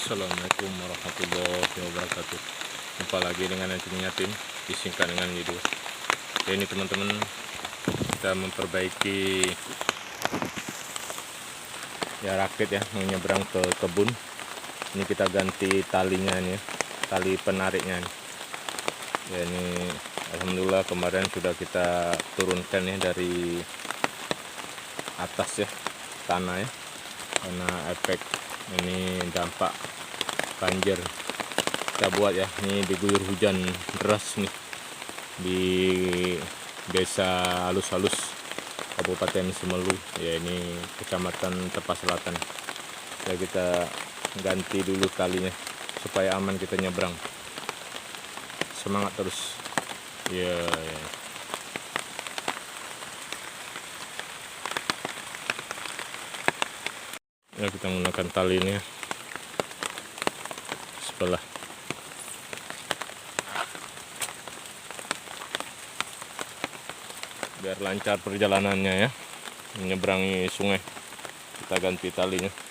Assalamualaikum warahmatullahi wabarakatuh. Jumpa lagi dengan Anjingnya Tim, disingkat dengan video. Oke, ini teman-teman, kita memperbaiki ya rakit ya, menyeberang ke kebun. Ini kita ganti talinya nih, tali penariknya nih. Ya ini alhamdulillah kemarin sudah kita turunkan ya dari atas ya, tanah ya, karena efek ini dampak banjir kita buat ya. Ini diguyur hujan deras nih di desa Alus-Alus Kabupaten Semelu ya, ini Kecamatan Tepas Selatan. Ya, kita ganti dulu talinya supaya aman kita nyebrang. Semangat terus ya, ya. Ya, kita menggunakan tali ini ya, sebelah biar lancar perjalanannya ya, menyeberangi sungai. Kita ganti talinya.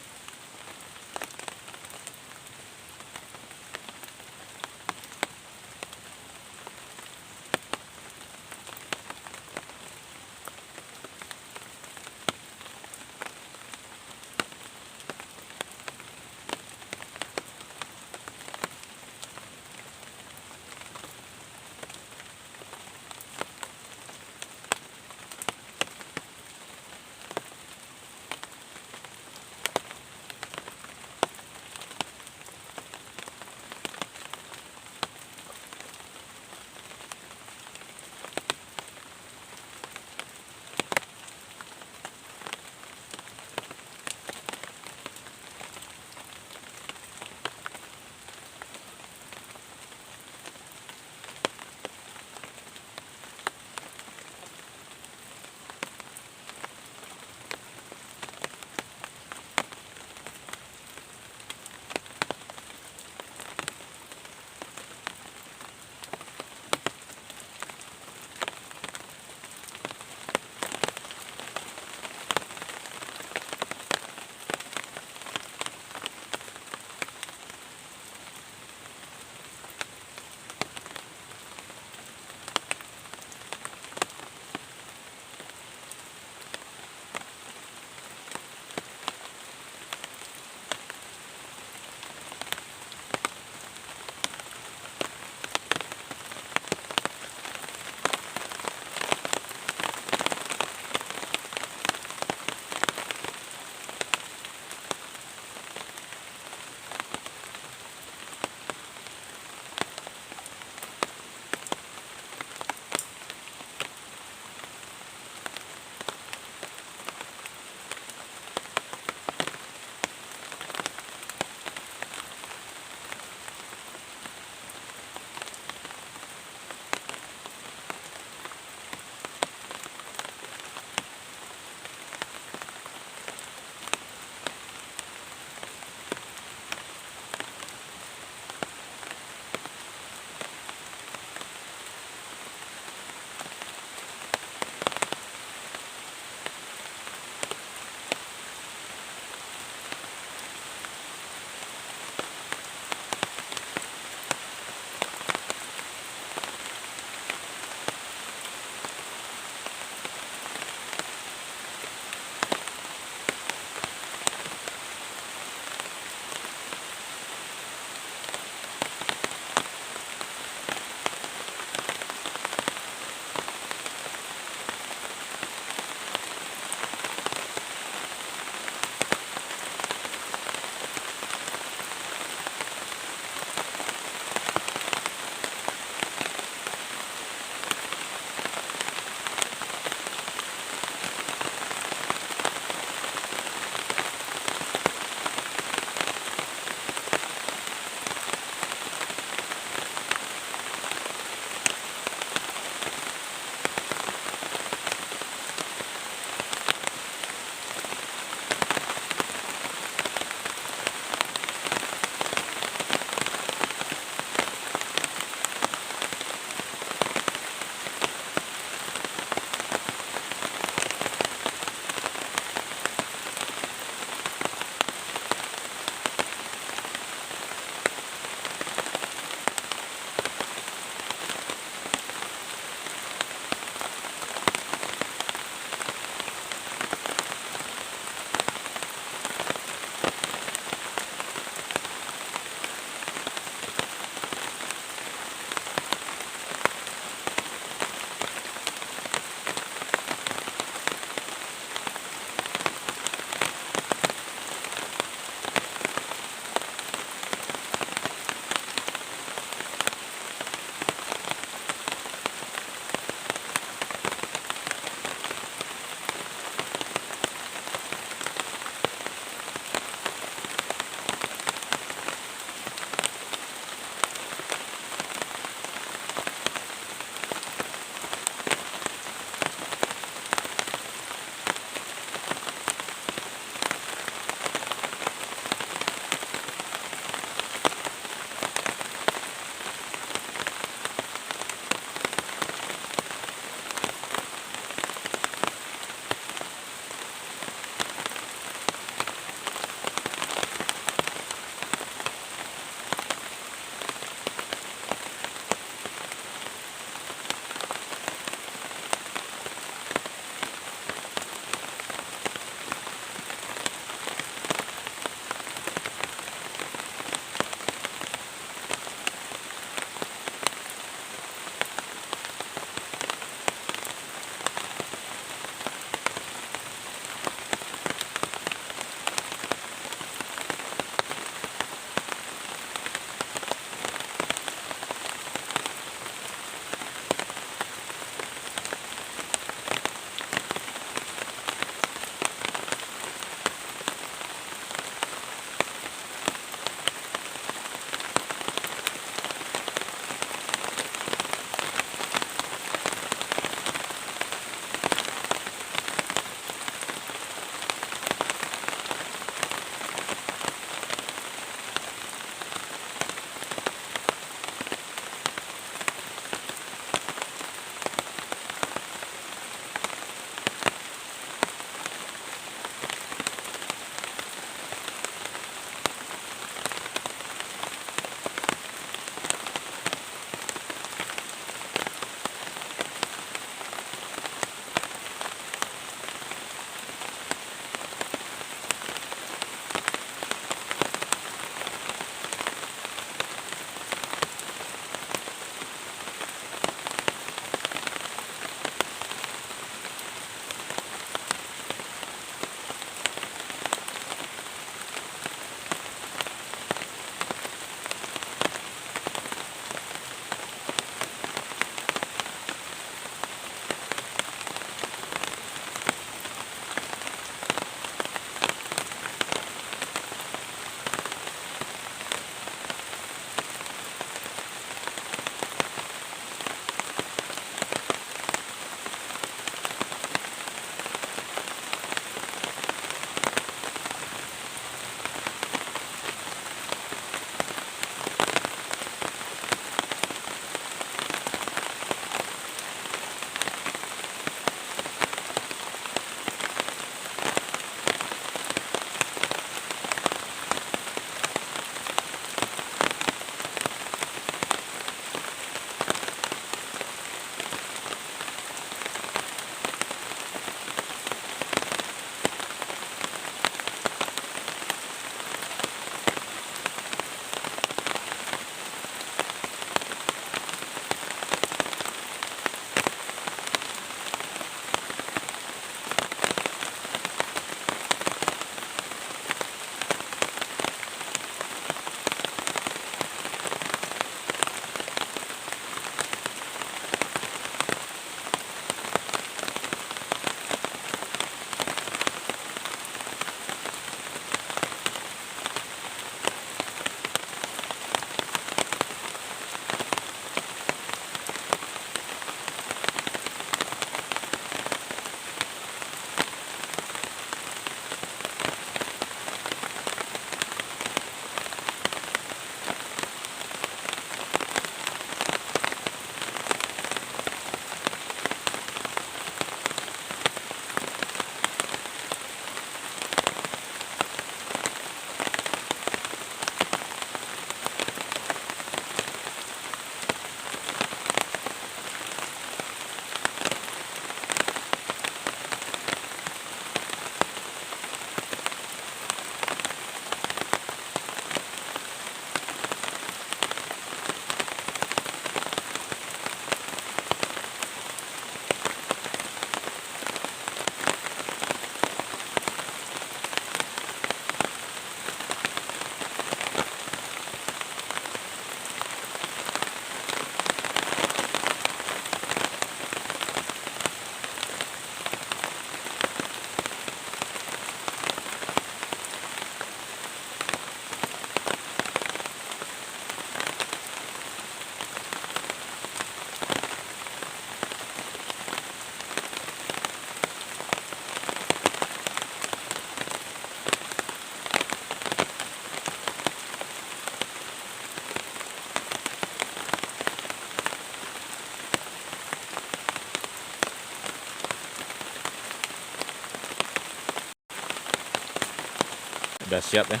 udah siap ya.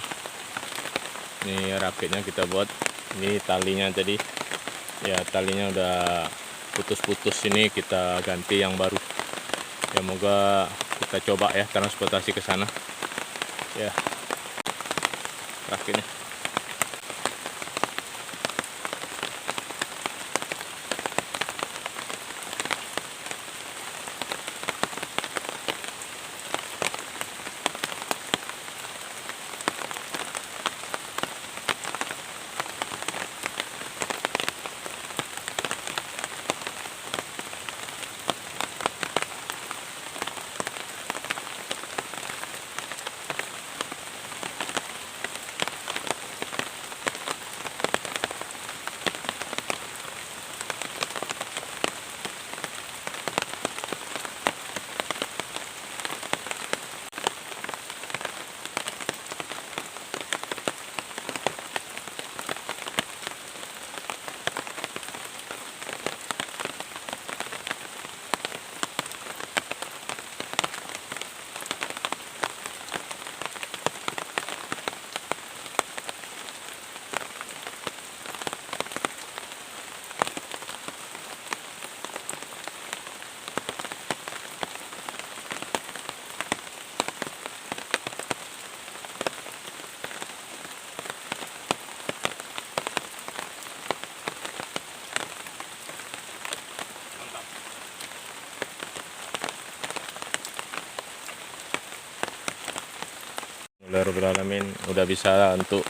Ini rakitnya kita buat. Ini talinya tadi ya, talinya udah putus-putus, ini kita ganti yang baru ya. Moga kita coba ya transportasi ke sana ya rakitnya. Alhamdulillahirrahmanirrahim, udah bisa untuk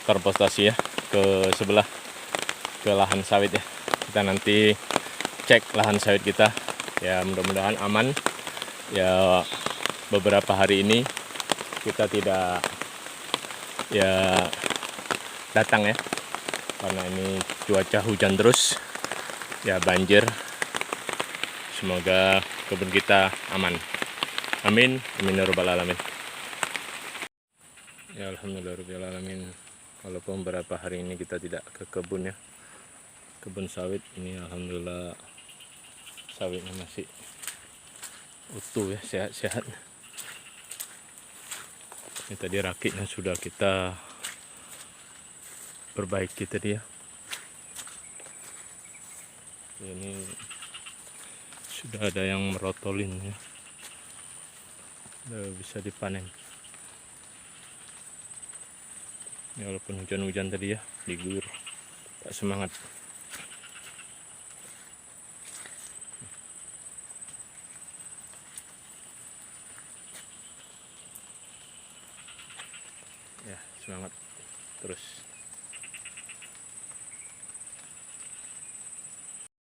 transportasi ya ke sebelah, ke lahan sawit ya. Kita nanti cek lahan sawit kita ya, mudah-mudahan aman ya. Beberapa hari ini kita tidak ya datang ya, karena ini cuaca hujan terus ya, banjir. Semoga kebun kita aman, amin amin ya rabbal alamin. Ya alhamdulillahirrahmanirrahim, walaupun beberapa hari ini kita tidak ke kebun ya, kebun sawit ini alhamdulillah sawitnya masih utuh ya, sehat-sehat. Ini tadi rakitnya sudah kita perbaiki tadi ya. Ini sudah ada yang merotolin ya, udah bisa dipanen. Ya, walaupun hujan-hujan tadi ya, diguyur, tak semangat. Ya, semangat terus.